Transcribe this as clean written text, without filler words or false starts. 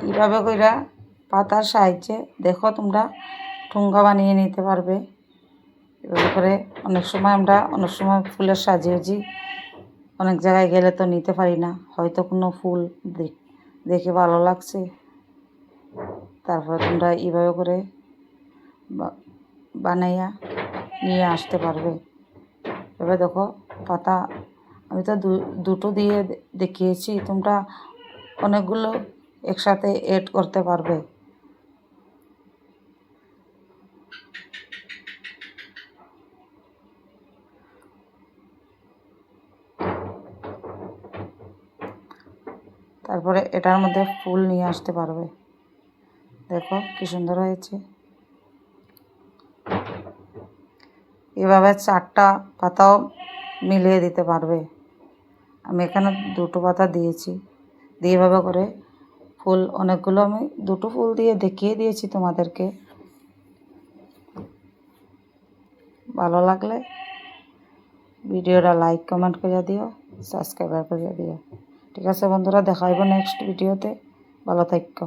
এইভাবে কইরা পাতার সাহায্যে দেখো তোমরা ঠুঙ্গা বানিয়ে নিতে পারবে। এভাবে করে অনেক সময় ফুলের সাজিয়েছি, অনেক জায়গায় গেলে তো নিতে পারি না, হয়তো কোনো ফুল দেখে ভালো লাগছে, তারপরে তোমরা এইভাবে করে বানাইয়া নিয়ে আসতে পারবে। এবার দেখো পাতা আমি তো দুটো দিয়ে দেখিয়েছি, তোমরা অনেকগুলো একসাথে এড করতে পারবে। তারপরে এটার মধ্যে ফুল নিয়ে আসতে পারবে। দেখো কি সুন্দর হয়েছে। এভাবে 4টা পাতাও মিলিয়ে দিতে পারবে। আমি এখানে 2টো পাতা দিয়েছি, দিয়ে এভাবে করে ফুল অনেকগুলো আমি 2টো ফুল দিয়ে দেখিয়ে দিয়েছি তোমাদেরকে। ভালো লাগলে ভিডিওটা লাইক কমেন্ট করে দিও, সাবস্ক্রাইব করে দিও। ঠিক আছে বন্ধুরা, দেখা হইব নেক্সট ভিডিওতে। ভালো থাকো।